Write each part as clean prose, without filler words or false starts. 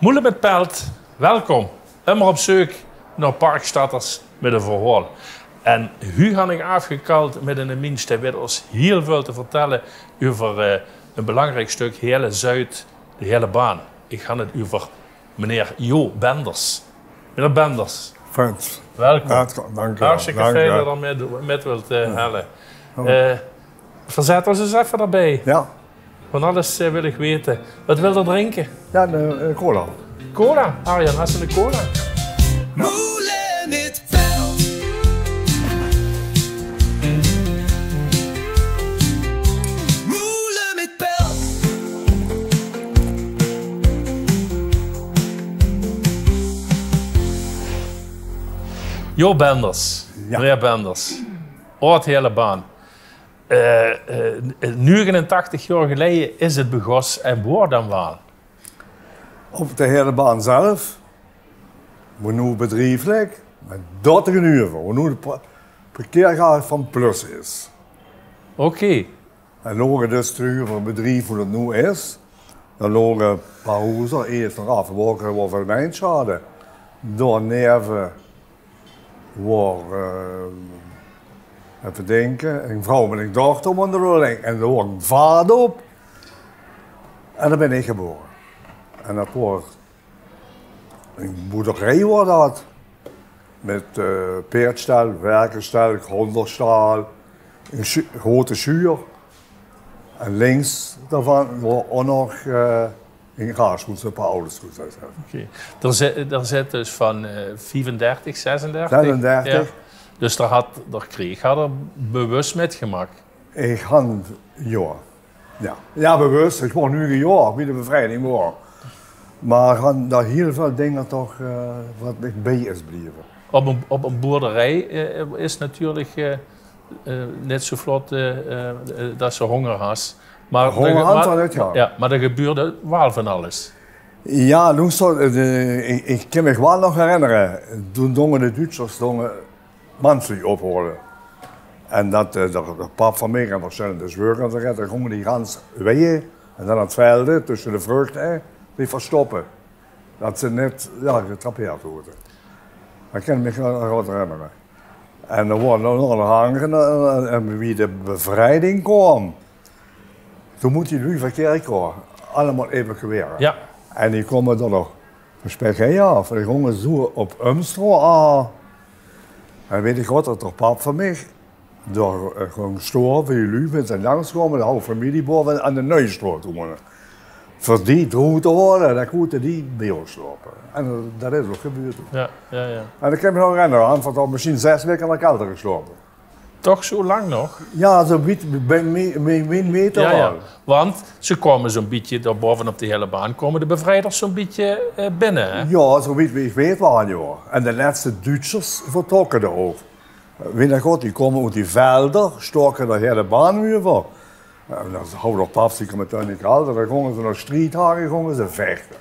Moelen met Pelt, welkom. Immer op zoek naar parkstatters met een verhaal. En nu ga ik afgekald met een mens die weet ons heel veel te vertellen over een belangrijk stuk hele Zuid, de hele baan. Ik ga het over meneer Jo Benders. Meneer Benders. Frans. Welkom. Ja, dank u. Hartstikke fijn dat je met wilt hellen. Verzet ons eens even daarbij. Ja. Van alles wil ik weten. Wat wil je drinken? Ja, de cola. Cola. Arjan, hast du een cola? Moelen met Pelt. Moelen met Pelt. Jo Benders. Ja. Meneer Benders. Oud hele baan. 89 jaar geleden is het begos en waar dan wel? Op de hele baan zelf. We nu bedrijfelijk. Met 30 uur voor. We nu de parkeergaard van Plus is. Oké. En logen dus terug voor het bedrijf hoe het nu is. Dan logen een paar huizen eerst nog af. We over mijnschade. Door neven. Waar. Even denken. Een vrouw met een dochter om de rolling. En er was een vader op. En daar ben ik geboren. En dat was een boerderij was dat. Met peerdstal, werkerstal, gronderstal, een grote schuur. En links daarvan was ook nog een gaasgoed, een paar oudersgoed. Okay. Er zit dus van 34, 36? 36. Ja. Dus daar kreeg er bewust met gemaakt. Ik had ja, bewust. Ik word nu een jaar bij de bevrijding war. Maar gaan daar heel veel dingen toch wat ik bij is blijven. Op een boerderij is natuurlijk net zo vlot dat ze honger has. Maar Honger had dat niet, ja. Ja, maar er gebeurde wel van alles. Ja, toen stond, ik kan me wel nog herinneren. Toen dongen de Duitsers mensen ophouden. En dat de pap van mij en verschillende zwergers redden, gingen die gans weeën en dan het veld tussen de vruchten die verstoppen. Dat ze net getrapeerd worden. Dat kan ik me nog herinneren. En er worden nog hangen en wie de bevrijding kwam, toen moet die nu verkeerd komen. Allemaal evacueren. Ja. En die komen dan nog gesprekken af. Die gingen zo op Umstro aan. En weet ik wat, dat toch pap van mij. Door gewoon storen voor jullie met zijn langskomen, de hele familie boven aan de Neustroot wonen. Voor die droeg te worden, dan moeten die bij ons lopen. En dat is ook gebeurd. Ja. En ik heb me nog herinneren, aan van misschien 6 weken naar kelder geslopen. Toch zo lang nog? Ja, zo'n beetje bij mijn meter Ja. wel. Want ze komen zo'n beetje daar bovenop de hele baan, komen de bevrijders zo'n beetje binnen. Hè? Ja, zo beetje, ik weet wel, ja. En de laatste Duitsers vertrokken er ook. Weet je goed, die komen uit die velden, stoken de hele baan weer voor. En dan houden op pap, die komen toen niet altijd, dan gingen ze naar strijdhagen, gingen ze vechten.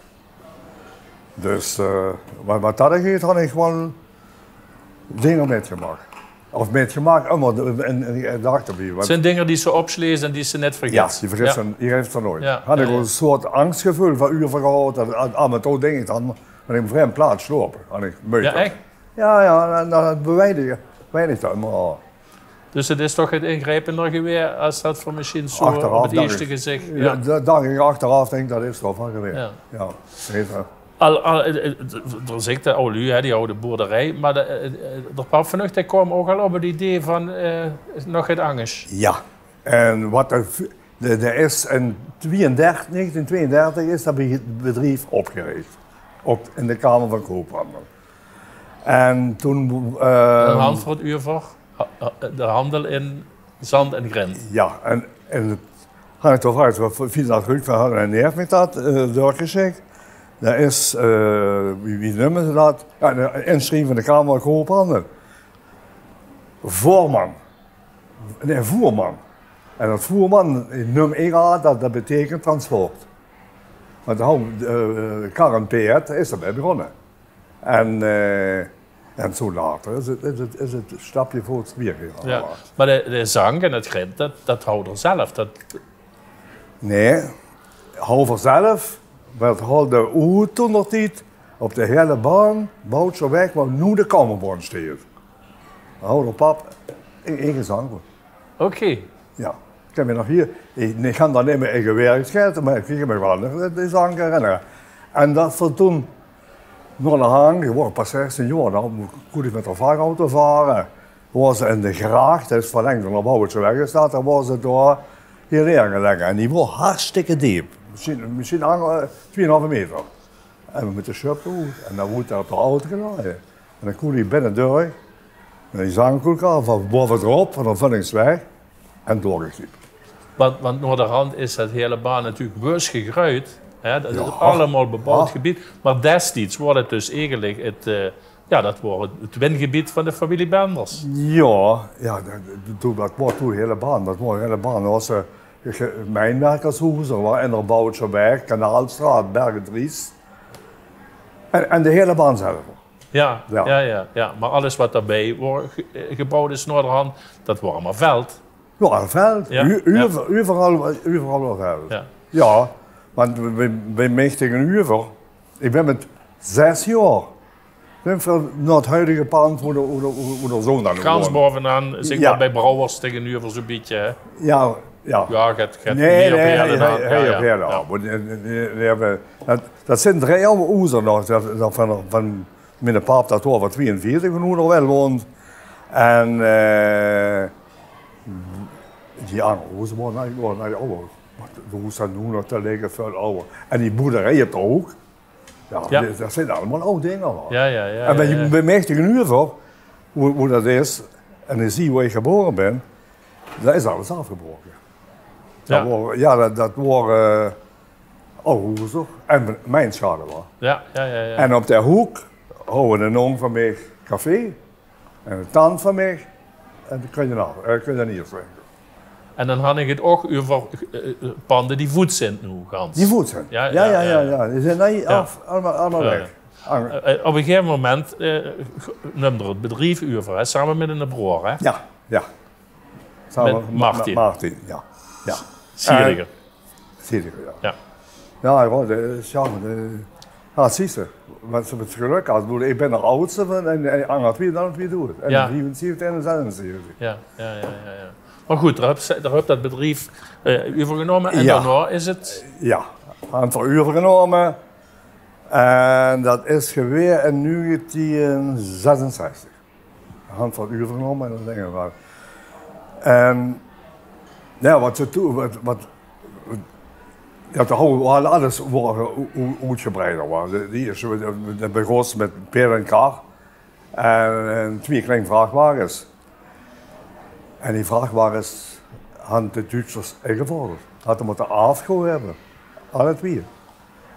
Dus wat dat geeft, had ik gewoon dingen metgemaakt. Of metgemaakt, allemaal in de achterblijven. Het zijn dingen die ze opslezen en die ze net vergeten. Ja, die vergeten die heeft er nooit. Ja, Had ik ja. een soort angstgevoel van uur verhoord, dat aan mijn toe denk ik dan, maar in een vreemd plaats slopen. Ja, echt? Ja, en dat bewijde ik dat maar. Dus het is toch het ingrijpender geweest als dat voor misschien zo Achteraf, op het denk eerste ik. gezicht. Ja, dat dacht ik achteraf, denk ik, dat is er al van geweest. Ja. Ja, zeker. Er zit de oude, die oude boerderij, maar de pap vanochtend kwam ook al op het idee van nog het angst. Ja, en wat er is in 1932 is dat bedrijf opgericht. In de Kamer van Koophandel. En toen... Een hand voor het uur voor de handel in zand en grind. Ja, en ga ik toch uit, wie dat goed van en neef met dat doorgezegd. Dat is, wie noemen ze dat? Ja, de inschrijving van de Kamer van Koophandel. Voerman. En dat voerman, nummer 1 dat betekent transport. Want de kar en peert is erbij begonnen. En zo later is het stapje voor het weer gegaan. Ja. Maar de zang en het grind, dat houdt er zelf. Nee, hou zelf werd de oer toen nog niet op de hele baan, Bouwtserweg, waar nu de Kamerbaan staat. Oude pap, in gezang. Oké. Ja, ik heb me nog hier, ik ga daar niet meer in gewerkt, maar ik kreeg me wel nog die zang herinneren. En dat voor toen naar de hang, je wordt pas 16 jaar, dan kon ik met de vrachtauto varen. Was ze in de gracht, dat is verlengd naar Bouwtserweg gestaat, dan was het daar hierheen gelegd. En die was hartstikke diep, misschien 2,5 meter. En we met de shop toe, en dan wordt hij op de auto geladen. En dan kon hij binnen door, en die zangkoelkar van boven erop, van de Vullingsweg, en doorgeknipt. Want naar de rand is het hele baan natuurlijk beurs gegruid. Hè? Dat is Ja. allemaal bebouwd gebied. Maar destijds wordt het dus eigenlijk dat wordt het wingebied van de familie Benders. Ja, dat was toen de hele baan. Dat was de hele baan. Dat was mijnwerkershuizen, waar in de Bouwtserweg, Kanaalstraat, Bergendries. En de hele baan zelf. Ja, Ja. ja. Maar alles wat daarbij gebouwd is naar de hand, dat wordt allemaal veld. Ja, een veld. Ja. Overal wel veld. Ja. Ja, want bij mij tegen een uur. Ik ben met 6 jaar. Ik ben naar het huidige pand hoe de zoon dan Gans woont. bovenaan, zeg maar Ja. bij Brouwers tegen nu zo'n beetje. Hè? Ja. Ja, gaat Nee, meer op hij hele dan. op hele Ja. maar die hebben- dat zijn 3 oude oezen nog, dat van mijn pap dat was 42 en hoe er wel woont. En die andere oezen waren ouder. De oezen zijn nu nog te liggen veel ouder. En die boerderij heeft ook. Ja, Ja. dat zijn allemaal oude dingen. Hoor. Ja. En bij mij tegen een uur voor, hoe dat is, en dan zie je waar je geboren bent, dat is alles afgebroken. Ja. Dat waren oude hoezen en mijn schade was. Ja. En op de hoek houden een oom van mij café en een tand van mij en dat kun je niet zeggen. En dan had ik het ook over panden die voet zijn nu, Gans. Die voet zijn. Ja. Die zijn niet Ja. af, allemaal weg. Op een gegeven moment nam er het bedrijf over, hè, samen met een broer. Hè? Ja. Samen Met Martin. Martin, ja. Sieriger. Sieriger, ja. Ja. Ja, dat is jammer. Ja, zie je. Want ze het geluk had. Ik ben de oudste van en Anna 2 dan 2 doet. En Ja. 74 en 76. Ja. Maar goed, daar heb dat bedrijf overgenomen en Ja. daarna is het... Ja, een aantal uur genomen. En dat is geweest in 1966. Een handvol uur genomen en dat dingen waren. En ja, wat ze toen, ja, alles wordt uitgebreider. Dat begon met per en kar en 2 kleine vrachtwagens. En die vrachtwagens hadden de Duitsers ingevorderd. Hadden moeten afgooien hebben. Alle 2.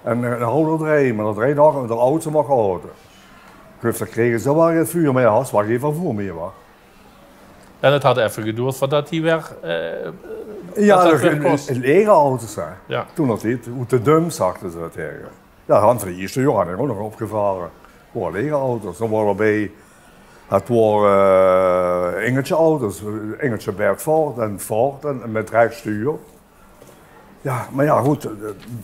En een oude rijden, maar dat rijden nog met de oudste mag houden. Dus dan kregen ze wel het vuur, maar ja, het was geen vervoer meer. Was. En het had even geduurd voordat hij weer... Ja, dat dat weer kost. een lege auto's zijn. Ja. Toen nog niet, hoe te dum zachten ze het tegen. Ja, hand van de eerste jaar heb ik ook nog opgevaren. Het waren lege auto's. Dan waren we bij, het waren Engeltje auto's. Engeltje Bert Ford en met rechtsstuur. Ja, maar ja, goed,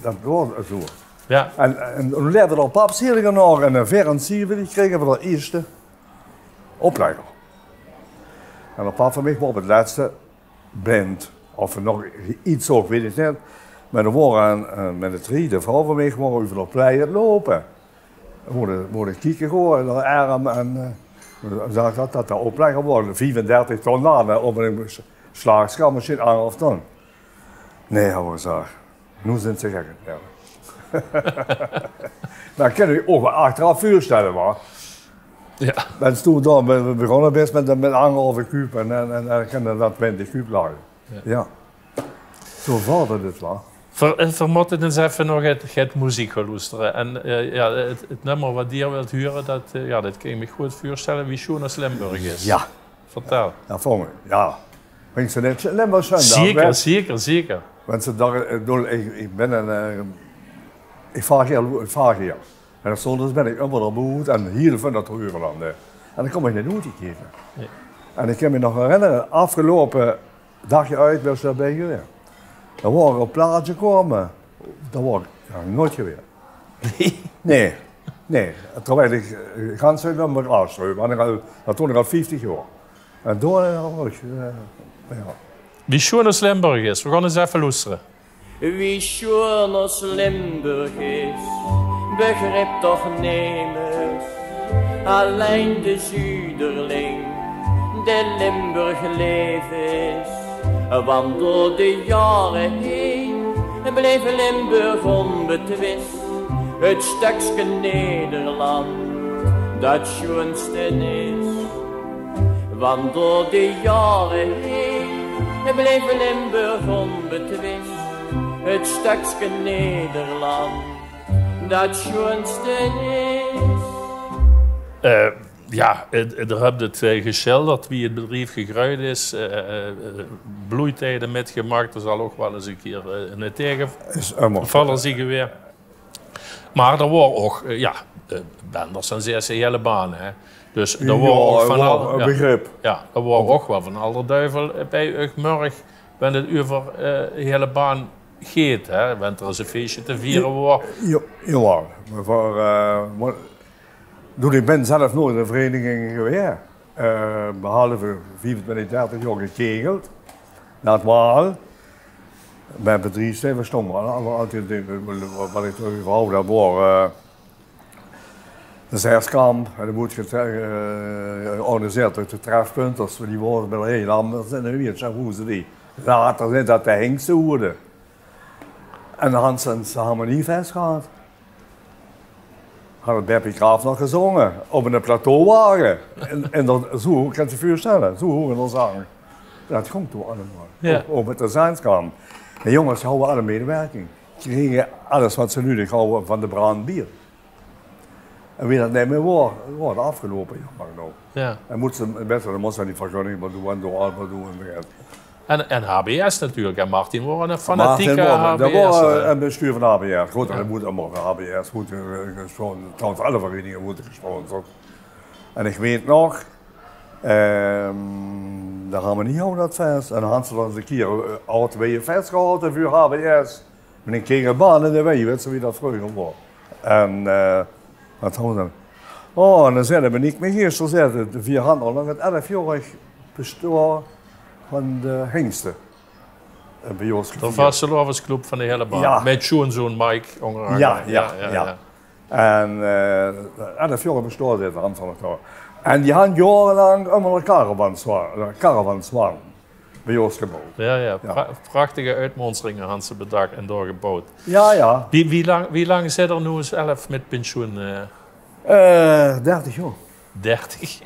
dat was het zo. Ja. En toen leerden we op papserigen nog en een Verensieve, die kregen we de eerste oplegger. En op pap van mij was op het laatste blind. Of er nog iets ook, weet ik niet. Maar er waren met de 3, de vrouw van mij, gewoon over de pleien lopen. We moeten kijken gewoon naar de arm en zag dat de oplegger was. 35 ton aan op een slaagschapmachine, 1,5 ton. Nee, hebben we gezegd. Nu zijn ze gek. Ja. Dan kan je ook achteraf voorstellen, maar. Ja. En toen dan, we begonnen best met 1,5 kuub en dan kan dat 20 kuub lagen. Ja. Zo valt het wel. Vermoed het eens even nog het muziek gaan luisteren. En het nummer wat die wilt huren, dat kan je me goed voorstellen wie Schoon als Limburg is. Ja. Vertel. Ja, voor me. Ja. Vind je net Limburg zijn? Zeker. Want ze daar, ik ben een, ik vaar hier. En soms ben ik over de boot en hier van dat Huurland. En dan kom ik niet uit geven. Nee. En ik kan me nog herinneren, afgelopen dagje uit was dat bij geweest. Er waren een plaatje komen. Dat was Ja, nooit geweest. Nee. Nee. Terwijl ik ganz uit naar mijn afsluit. Dat toen ik al 50 jaar. En door ja. Wie schoon als Limburg is, we gaan eens even luisteren. Wie schoon als Limburg is, begrijpt toch nemers. Alleen de Zuiderling, de Limburg leef is. Want door de jaren heen bleef Limburg onbetwist. Het stukje Nederland dat schoonste is. Want door de jaren heen bleef Limburg onbetwist. Het stukje Nederland dat schoonste is. Ja, er hebt het geschilderd wie het bedrijf gegroeid is. Bloeitijden metgemaakt, er zal ook wel eens een keer een tegenvaller zien weer. Maar er waren ook, benders en zeer hele banen. Hè. Dus er waren ook van al, een begrip. Ja, er waren ook wel van alle duivel bij Ugmurg, wanneer het over hele baan gaat. Hè, want er is een feestje te vieren wordt. Ja, ik ben zelf nooit in de vereniging geweest. Behalve 24, 30 jaar gekegeld. Na het Waal. Bij bedrijfsleven stonden altijd wat ik overhoud, dat was de zeskamp. En dan moet je georganiseerd uit de trefpunters. Die worden bij heel anders en dan weet je hoe ze die. Later zijn dat de Hengste hoorden. En dan hadden ze harmoniefest gehad. Had het Beppie Graaf nog gezongen op een plateauwagen. En dan, zo kan je je voorstellen, zo horen we zingen. Dat komt toen allemaal. Ja. Ook met de zaanskamp. En jongens houden alle medewerking. Ze kregen alles wat ze nu houden van de brandbier. En wie dat niet meer wordt afgelopen, jammer genoeg. Ja. En dan moesten die vergunning maar doen en door al doen. En HBS natuurlijk. En Martin was een fanatieke Dat HBS. was een bestuur van HBS. Goed, dat moet allemaal van HBS moeten gesponsord. Trouwens, alle verenigingen moeten gesponsord. En ik weet nog, daar gaan we niet houden dat vest. En dan hadden ze dan eens een keer alle twee vest gehouden voor HBS. Met een keer een baan in de wei, weet je wie dat vroeger was. En wat hadden we dan? Oh, en dan zeiden we niet meer hier, zo zeiden de 4 handen lang het 11-jarig bestuur van de Hengsten. Bij ons De vastelovensclub van de hele baan. Ja. Met zo'n Mike ongeveer. Ja. En 11 bestuur zit aan van het jaar. En die hadden jarenlang allemaal een caravanswaan bij ons gebouwd. Ja. Prachtige uitmonsteringen hadden ze bedacht en doorgebouwd. Ja. Wie lang zit er nu zelf met pensioen? 30 jaar. 30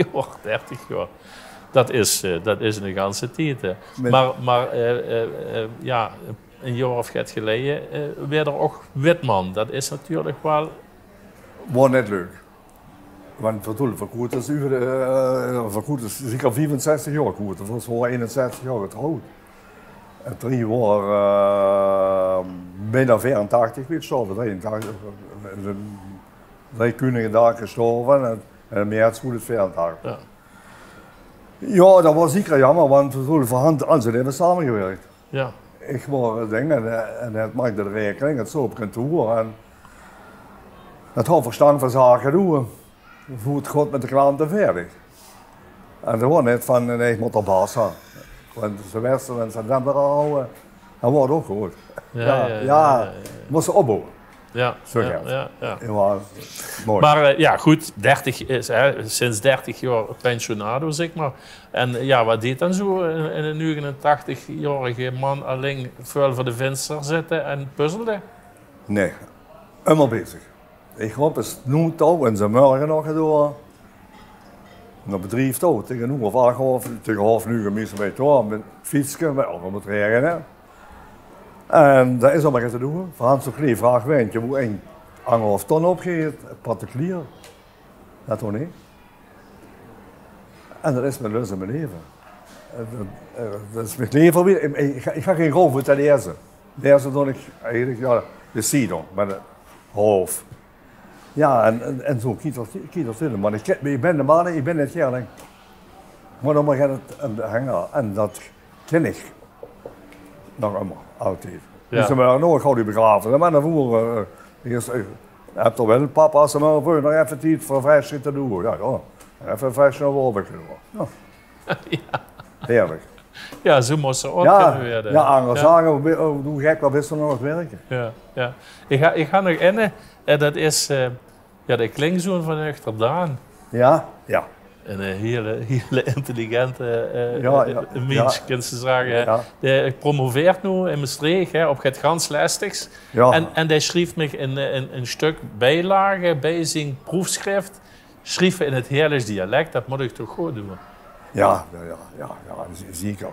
jaar. Dat is een ganse tijd. Hè. Met- Maar een jaar of het geleden werd er ook witman. Dat is natuurlijk wel... Was net leuk. Want Verkoet is zeker 65 jaar goed. Dat was voor 61 jaar getrouwd. En 3 jaar bijna 84 weer gestorven. 83. 3 kunige dagen gestorven en meer het goed het 84. Ja. Ja, dat was zeker jammer, want we hadden al zijn even samengewerkt. Ja. Ik was dingen en het maakte de rekening, het zo op kantoor en het had verstand van zaken doen. Hoe het gaat met de klanten verder. En dat was net van, nee, ik moet op baas zijn. Want ze wisten en ze demper houden, dat wordt ook goed. Ja. Moesten opbouwen. Ja. Zo gaat het. Ja. Ja, mooi. Maar goed, 30 is, sinds 30 jaar pensionado, zeg maar. En ja, wat deed dan zo een 89-jarige man alleen vuil voor de venster zitten en puzzelde? Nee, helemaal bezig. Ik heb een snoetouw en zijn morgen nog gedaan. Dat bedrijf touw, tegen nu of 8 tegen half nu gemist bij het met fietsen, met het regenen. En dat is allemaal te doen. Voor Hans ook niet vraag wijntje, hoe 1,5 ton opgeeft, particulier. Dat toch niet? En dat is mijn lust in mijn leven. Dat is mijn leven weer. Ik ga geen rol voor het lezen. Lezen doe ik eigenlijk, de Sidon, met het hoofd. Ja, en zo kiet dat in. Maar ik ben de man, ik ben het jaar. Maar dan mag je het hangen. En dat ken ik nog allemaal, altijd. Dus ze waren nooit gauw die begraven. En dan voeren, je hebt toch wel een papa als ze maar voor nog even tijd voor vrij zitten doen. Ja, even vrij snel worden. Ja. Ja. Heerlijk. Ja, zo moest ze ook Ja, kunnen worden. ja, anderen zagen, hoe gek wat is er nog werken. Ja, ja. Ik ga nog in, dat is de klingzoon van Nuchterdaan. Ja? Ja. Een hele intelligente mens, ja. kan ze zeggen. Ja. Die promoveert nu in Maastricht op het Gans Lastigs. Ja. En die schreef me een stuk bijlage bij zijn proefschrift. Schreef in het Heerlijks dialect, dat moet ik toch goed doen. Ja, zeker.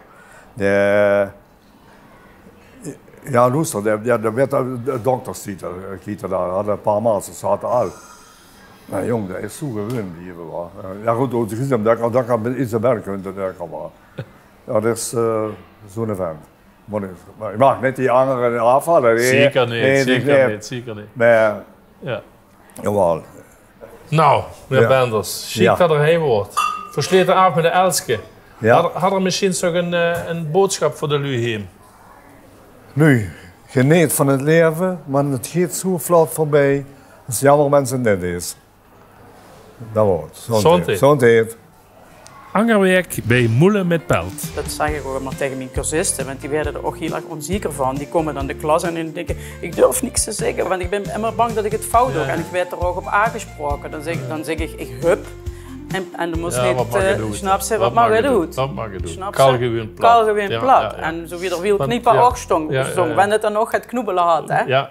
Ja, luister, er werd de dokterstitel, daar hadden een paar maanden zaten al. Nou jong, dat is zo gewoon blijven. Ja goed, het is hem dat kan met Isabel kunnen dat kan wel. Ja, dat is zo'n vent. Maar je mag niet die anderen afvallen. Zeker niet, zeker niet. Maar, ja. Jawel. Nou, meneer Ja. Benders, zie Ja. ik dat er heen wordt. Versleten af met de Elske. Ja. Had er misschien nog een boodschap voor de lui heen? Nu, geniet van het leven, maar het gaat zo vlot voorbij. Het is jammer mensen het niet is. Dat wordt. Gezondheid. Angerwerk bij Moelen met Pelt. Dat zeg ik ook maar tegen mijn cursisten, want die werden er ook heel erg onzeker van. Die komen dan de klas en die denken, ik durf niks te zeggen, want ik ben immer bang dat ik het fout doe. En ik werd er ook op aangesproken. Dan zeg ik hup. En dan moest Ja, wat mag je doen? Snap ze, Wat mag je doen? Wat mag je doen? Kalgewoon plat. Kalgewoon Ja, plat. ja, ja. En zo weer er wiel Want- kniepen ja. ook stong. Ja, ja, ja. Wanneer het dan nog het knoebelen had, hè? Ja.